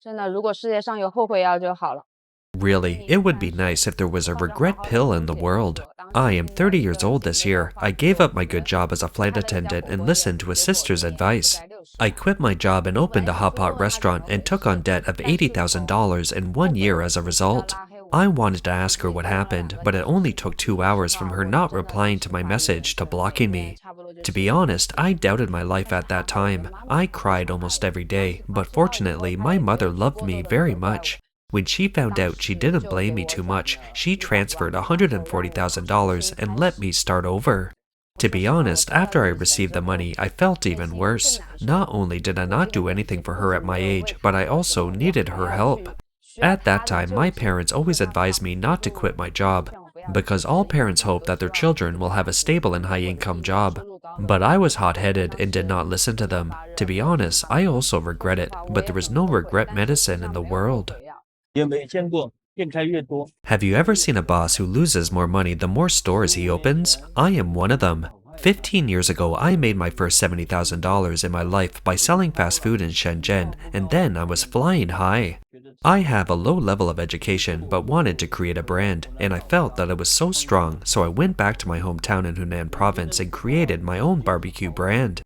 真的，如果世界上有后悔药就好了。Really, it would be nice if there was a regret pill in the world. I am 30 years old this year. I gave up my good job as a flight attendant and listened to a sister's advice. I quit my job and opened a hot pot restaurant and took on debt of $80,000 in 1 year as a result. I wanted to ask her what happened, but it only took 2 hours from her not replying to my message to blocking me. To be honest, I doubted my life at that time. I cried almost every day, but fortunately, my mother loved me very much. When she found out, she didn't blame me too much. She transferred $140,000 and let me start over. To be honest, after I received the money, I felt even worse. Not only did I not do anything for her at my age, but I also needed her help. At that time, my parents always advised me not to quit my job, because all parents hope that their children will have a stable and high-income job. But I was hot-headed and did not listen to them. To be honest, I also regret it, but there is no regret medicine in the world. Have you ever seen a boss who loses more money the more stores he opens? I am one of them. 15 years ago, I made my first $70,000 in my life by selling fast food in Shenzhen, and then I was flying high. I have a low level of education but wanted to create a brand, and I felt that it was so strong, so I went back to my hometown in Hunan province and created my own barbecue brand.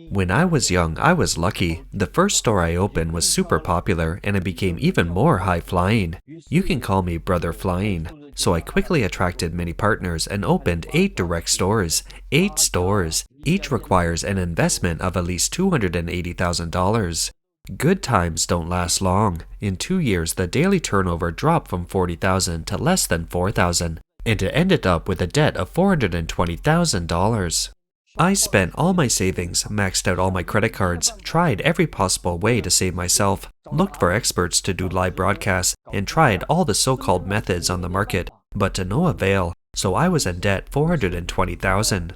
When I was young, I was lucky. The first store I opened was super popular, and I became even more high-flying. You can call me Brother Flying. So I quickly attracted many partners and opened 8 direct stores. 8 stores. Each requires an investment of at least $280,000. Good times don't last long. In 2 years, the daily turnover dropped from $40,000 to less than $4,000, and it ended up with a debt of $420,000. I spent all my savings, maxed out all my credit cards, tried every possible way to save myself, looked for experts to do live broadcasts, and tried all the so-called methods on the market, but to no avail, so I was in debt $420,000.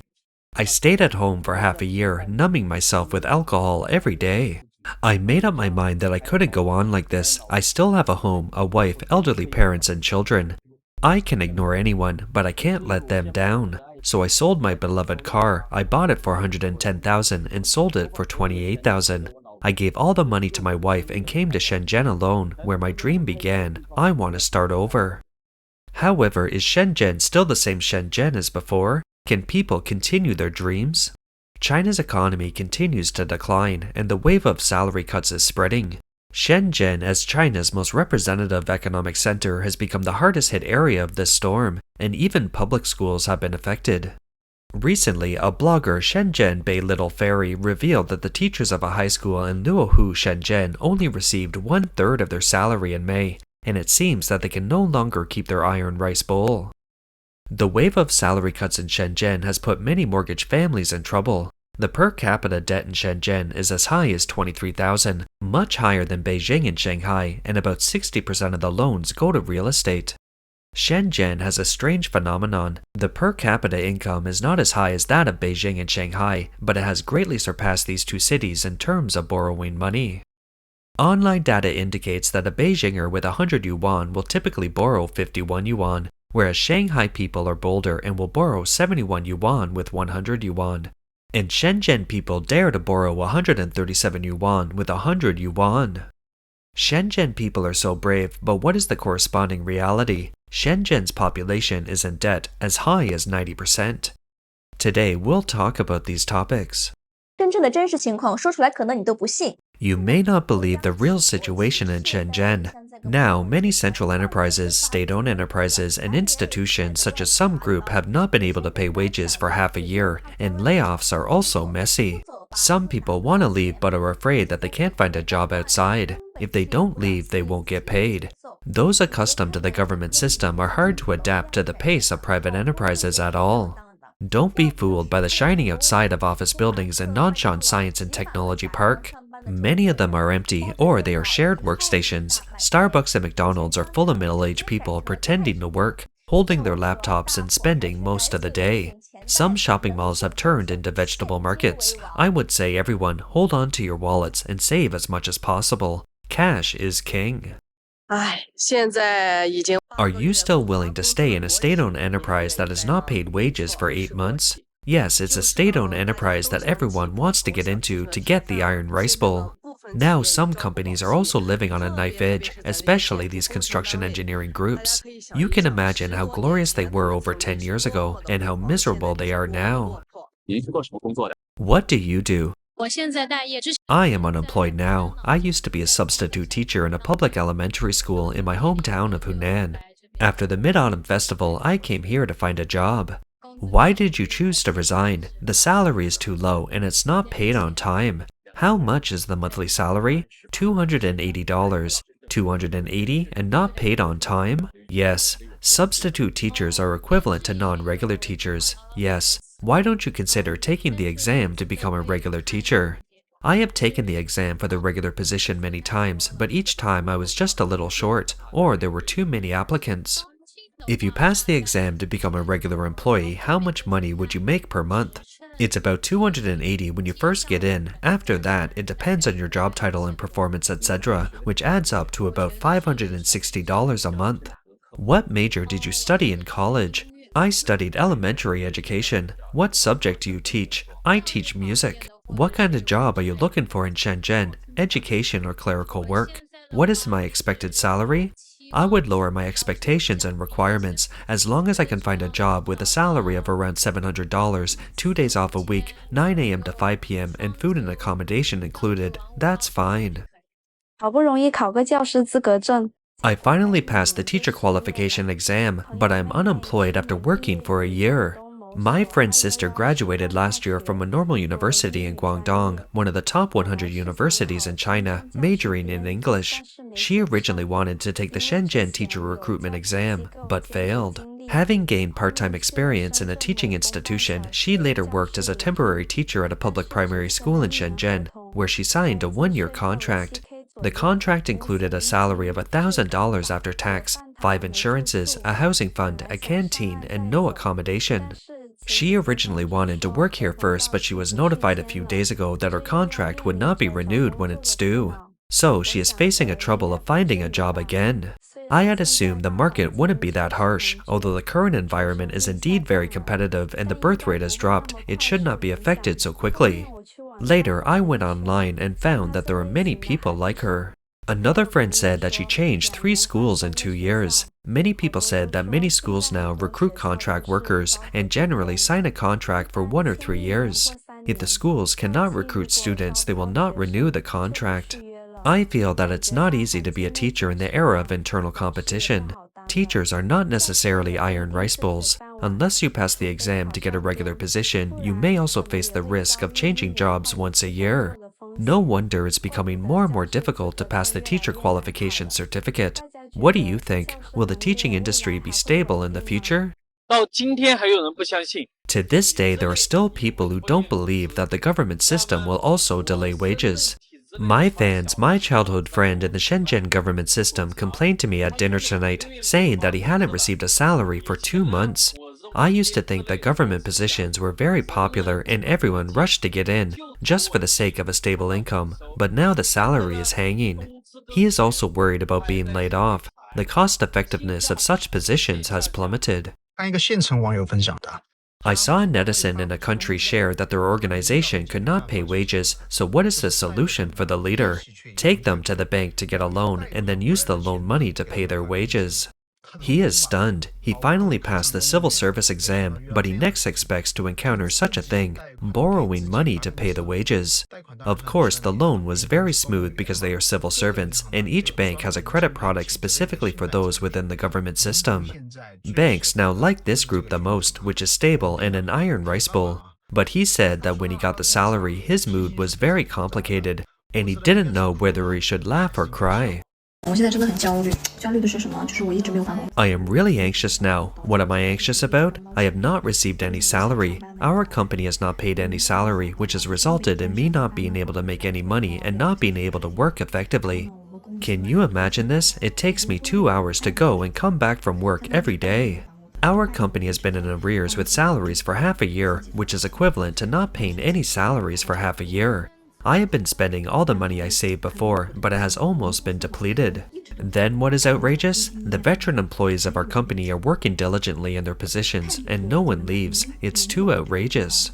I stayed at home for half a year, numbing myself with alcohol every day. I made up my mind that I couldn't go on like this. I still have a home, a wife, elderly parents, and children. I can ignore anyone, but I can't let them down. So I sold my beloved car. I bought it for $110,000 and sold it for $28,000. I gave all the money to my wife and came to Shenzhen alone, where my dream began. I want to start over. However, is Shenzhen still the same Shenzhen as before? Can people continue their dreams? China's economy continues to decline, and the wave of salary cuts is spreading. Shenzhen, as China's most representative economic center, has become the hardest hit area of this storm, and even public schools have been affected. Recently, a blogger, Shenzhen Bay Little Fairy, revealed that the teachers of a high school in Luohu, Shenzhen, only received 1/3 of their salary in May, and it seems that they can no longer keep their iron rice bowl. The wave of salary cuts in Shenzhen has put many mortgage families in trouble. The per capita debt in Shenzhen is as high as $23,000, much higher than Beijing and Shanghai, and about 60% of the loans go to real estate. Shenzhen has a strange phenomenon. The per capita income is not as high as that of Beijing and Shanghai, but it has greatly surpassed these two cities in terms of borrowing money. Online data indicates that a Beijinger with 100 yuan will typically borrow 51 yuan, whereas Shanghai people are bolder and will borrow 71 yuan with 100 yuan. And Shenzhen people dare to borrow 137 yuan with 100 yuan. Shenzhen people are so brave, but what is the corresponding reality? Shenzhen's population is in debt as high as 90%. Today, we'll talk about these topics. 真正的真实情况说出来可能你都不信。 You may not believe the real situation in Shenzhen. Now, many central enterprises, state-owned enterprises, and institutions such as some group have not been able to pay wages for half a year, and layoffs are also messy. Some people want to leave but are afraid that they can't find a job outside. If they don't leave, they won't get paid. Those accustomed to the government system are hard to adapt to the pace of private enterprises at all. Don't be fooled by the shining outside of office buildings in Nanshan Science and Technology Park. Many of them are empty, or they are shared workstations. Starbucks and McDonald's are full of middle-aged people pretending to work, holding their laptops and spending most of the day. Some shopping malls have turned into vegetable markets. I would say everyone, hold on to your wallets and save as much as possible. Cash is king. Are you still willing to stay in a state-owned enterprise that has not paid wages for 8 months? Yes, it's a state-owned enterprise that everyone wants to get into to get the iron rice bowl. Now some companies are also living on a knife edge, especially these construction engineering groups. You can imagine how glorious they were over 10 years ago and how miserable they are now. What do you do? I am unemployed now. I used to be a substitute teacher in a public elementary school in my hometown of Hunan. After the Mid-Autumn Festival, I came here to find a job. Why did you choose to resign? The salary is too low and it's not paid on time. How much is the monthly salary? $280. $280 and not paid on time? Yes. Substitute teachers are equivalent to non-regular teachers. Yes. Why don't you consider taking the exam to become a regular teacher? I have taken the exam for the regular position many times, but each time I was just a little short, or there were too many applicants. If you pass the exam to become a regular employee, how much money would you make per month? It's about $280 when you first get in. After that, it depends on your job title and performance, etc., which adds up to about $560 a month. What major did you study in college? I studied elementary education. What subject do you teach? I teach music. What kind of job are you looking for in Shenzhen? Education or clerical work? What is my expected salary? I would lower my expectations and requirements as long as I can find a job with a salary of around $700, 2 days off a week, 9 a.m. to 5 p.m., and food and accommodation included. That's fine. 好不容易考个教师资格证。 I finally passed the teacher qualification exam, but I'm unemployed after working for a year. My friend's sister graduated last year from a normal university in Guangdong, one of the top 100 universities in China, majoring in English. She originally wanted to take the Shenzhen teacher recruitment exam, but failed. Having gained part-time experience in a teaching institution, she later worked as a temporary teacher at a public primary school in Shenzhen, where she signed a one-year contract. The contract included a salary of $1,000 after tax, 5 insurances, a housing fund, a canteen, and no accommodation. She originally wanted to work here first, but she was notified a few days ago that her contract would not be renewed when it's due. So she is facing a trouble of finding a job again. I had assumed the market wouldn't be that harsh. Although the current environment is indeed very competitive and the birth rate has dropped, it should not be affected so quickly. Later, I went online and found that there are many people like her. Another friend said that she changed 3 schools in 2 years. Many people said that many schools now recruit contract workers and generally sign a contract for 1 or 3 years. If the schools cannot recruit students, they will not renew the contract. I feel that it's not easy to be a teacher in the era of internal competition. Teachers are not necessarily iron rice bowls. Unless you pass the exam to get a regular position, you may also face the risk of changing jobs once a year. No wonder it's becoming more and more difficult to pass the teacher qualification certificate. What do you think? Will the teaching industry be stable in the future? To this day, there are still people who don't believe that the government system will also delay wages. My childhood friend in the Shenzhen government system complained to me at dinner tonight, saying that he hadn't received a salary for 2 months. I used to think that government positions were very popular and everyone rushed to get in, just for the sake of a stable income, but now the salary is hanging. He is also worried about being laid off. The cost-effectiveness of such positions has plummeted. I saw a netizen in a country share that their organization could not pay wages, so what is the solution for the leader? Take them to the bank to get a loan and then use the loan money to pay their wages. He is stunned. He finally passed the civil service exam, but he next expects to encounter such a thing, borrowing money to pay the wages. Of course, the loan was very smooth because they are civil servants, and each bank has a credit product specifically for those within the government system. Banks now like this group the most, which is stable and an iron rice bowl. But he said that when he got the salary, his mood was very complicated, and he didn't know whether he should laugh or cry. I am really anxious now. What am I anxious about? I have not received any salary. Our company has not paid any salary, which has resulted in me not being able to make any money and not being able to work effectively. Can you imagine this? It takes me 2 hours to go and come back from work every day. Our company has been in arrears with salaries for half a year, which is equivalent to not paying any salaries for half a year. I have been spending all the money I saved before, but it has almost been depleted. Then what is outrageous? The veteran employees of our company are working diligently in their positions, and no one leaves. It's too outrageous.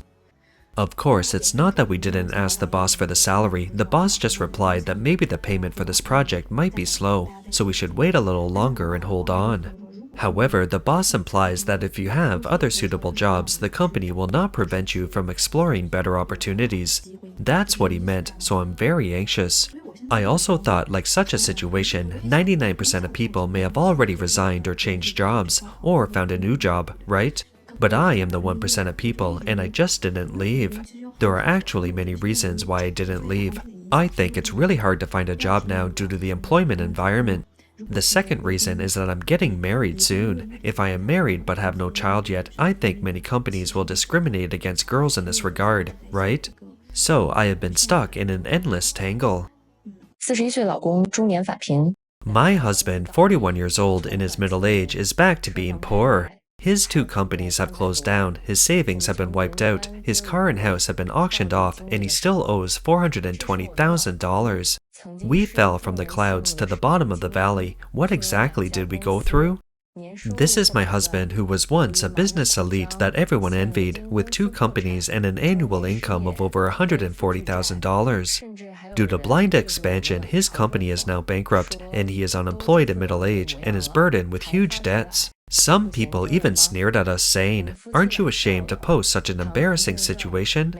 Of course, it's not that we didn't ask the boss for the salary. The boss just replied that maybe the payment for this project might be slow, so we should wait a little longer and hold on. However, the boss implies that if you have other suitable jobs, the company will not prevent you from exploring better opportunities. That's what he meant, so I'm very anxious. I also thought, like such a situation, 99% of people may have already resigned or changed jobs, or found a new job, right? But I am the 1% of people, and I just didn't leave. There are actually many reasons why I didn't leave. I think it's really hard to find a job now due to the employment environment. The second reason is that I'm getting married soon. If I am married but have no child yet, I think many companies will discriminate against girls in this regard, right? So I have been stuck in an endless tangle. 41岁老公中年返贫。 My husband, 41 years old in his middle age, is back to being poor. His 2 companies have closed down, his savings have been wiped out, his car and house have been auctioned off, and he still owes $420,000. We fell from the clouds to the bottom of the valley. What exactly did we go through? This is my husband, who was once a business elite that everyone envied, with 2 companies and an annual income of over $140,000. Due to blind expansion, his company is now bankrupt, and he is unemployed at middle age and is burdened with huge debts. Some people even sneered at us, saying, "Aren't you ashamed to post such an embarrassing situation?"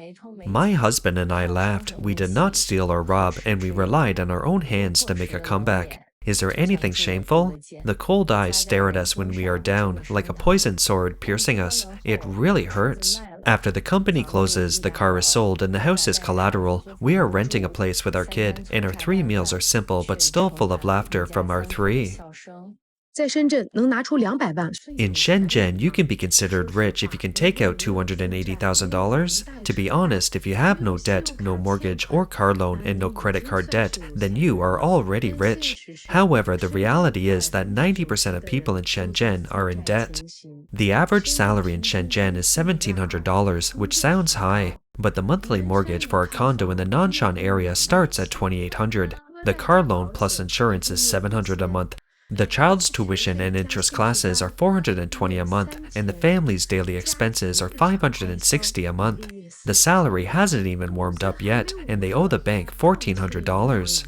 My husband and I laughed. We did not steal or rob, and we relied on our own hands to make a comeback. Is there anything shameful? The cold eyes stare at us when we are down, like a poisoned sword piercing us. It really hurts. After the company closes, the car is sold, and the house is collateral. We are renting a place with our kid, and our 3 meals are simple but still full of laughter from our 3. 在深圳能拿出200万。 In Shenzhen, you can be considered rich if you can take out $280,000. To be honest, if you have no debt, no mortgage or car loan, and no credit card debt, then you are already rich. However, the reality is that 90% of people in Shenzhen are in debt. The average salary in Shenzhen is $1,700, which sounds high, but the monthly mortgage for a condo in the Nanshan area starts at $2,800. The car loan plus insurance is $700 a month. The child's tuition and interest classes are $420 a month, and the family's daily expenses are $560 a month. The salary hasn't even warmed up yet, and they owe the bank $1,400.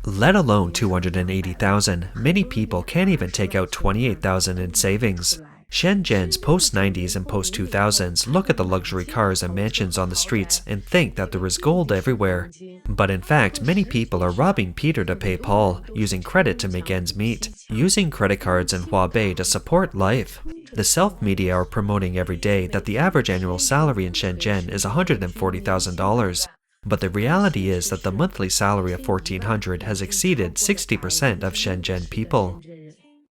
Let alone $280,000, many people can't even take out $28,000 in savings. Shenzhen's post-90s and post-2000s look at the luxury cars and mansions on the streets and think that there is gold everywhere. But in fact, many people are robbing Peter to pay Paul, using credit to make ends meet, using credit cards and Huabei to support life. The self-media are promoting every day that the average annual salary in Shenzhen is $140,000. But the reality is that the monthly salary of $1,400 has exceeded 60% of Shenzhen people.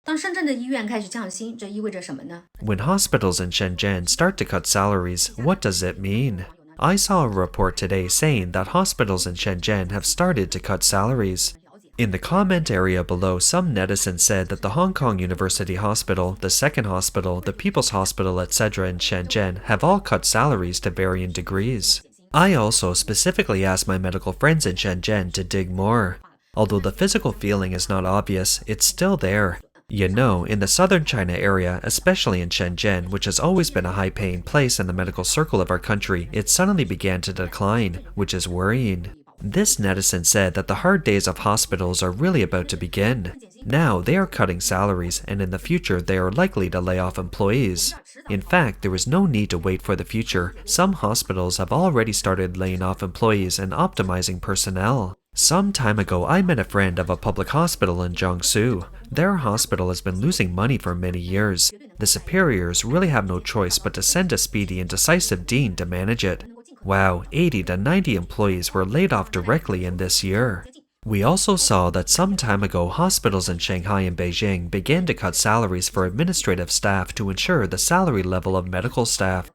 当深圳的医院开始降薪，这意味着什么呢？ When hospitals in Shenzhen start to cut salaries, what does it mean? I saw a report today saying that hospitals in Shenzhen have started to cut salaries. In the comment area below, some netizens said that the Hong Kong University Hospital, the Second Hospital, the People's Hospital, etc. in Shenzhen have all cut salaries to varying degrees. I also specifically asked my medical friends in Shenzhen to dig more. Although the physical feeling is not obvious, it's still there. You know, in the southern China area, especially in Shenzhen, which has always been a high-paying place in the medical circle of our country, it suddenly began to decline, which is worrying. This netizen said that the hard days of hospitals are really about to begin. Now, they are cutting salaries, and in the future they are likely to lay off employees. In fact, there is no need to wait for the future. Some hospitals have already started laying off employees and optimizing personnel. Some time ago, I met a friend of a public hospital in Jiangsu. Their hospital has been losing money for many years. The superiors really have no choice but to send a speedy and decisive dean to manage it. Wow, 80 to 90 employees were laid off directly in this year. We also saw that some time ago, hospitals in Shanghai and Beijing began to cut salaries for administrative staff to ensure the salary level of medical staff.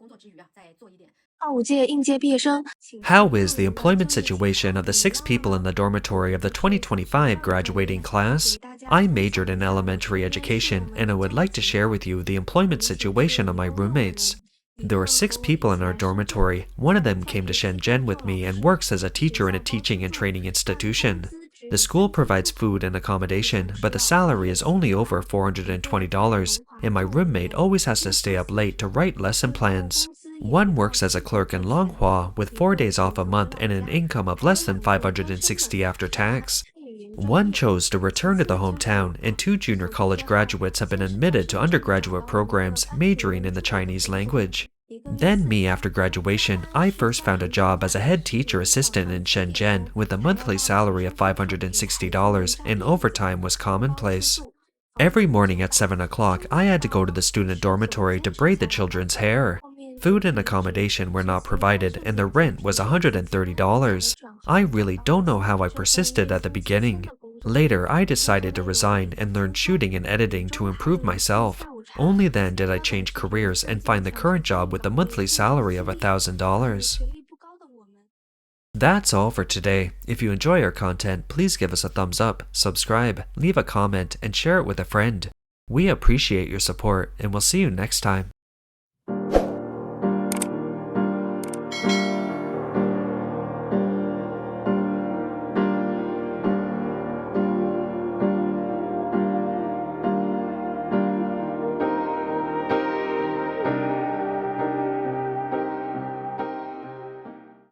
25届应届毕业生， How is the employment situation of the 6 people in the dormitory of the 2025 graduating class? I majored in elementary education, and I would like to share with you the employment situation of my roommates. There were 6 people in our dormitory. One of them came to Shenzhen with me and works as a teacher in a teaching and training institution. The school provides food and accommodation, but the salary is only over $420, and my roommate always has to stay up late to write lesson plans. One works as a clerk in Longhua with 4 days off a month and an income of less than 560 after tax. One chose to return to the hometown, and 2 junior college graduates have been admitted to undergraduate programs majoring in the Chinese language. Then me, after graduation, I first found a job as a head teacher assistant in Shenzhen with a monthly salary of $560, and overtime was commonplace. Every morning at 7 o'clock, I had to go to the student dormitory to braid the children's hair. Food and accommodation were not provided, and the rent was $130. I really don't know how I persisted at the beginning. Later, I decided to resign and learn shooting and editing to improve myself. Only then did I change careers and find the current job with a monthly salary of $1,000. That's all for today. If you enjoy our content, please give us a thumbs up, subscribe, leave a comment, and share it with a friend. We appreciate your support, and we'll see you next time.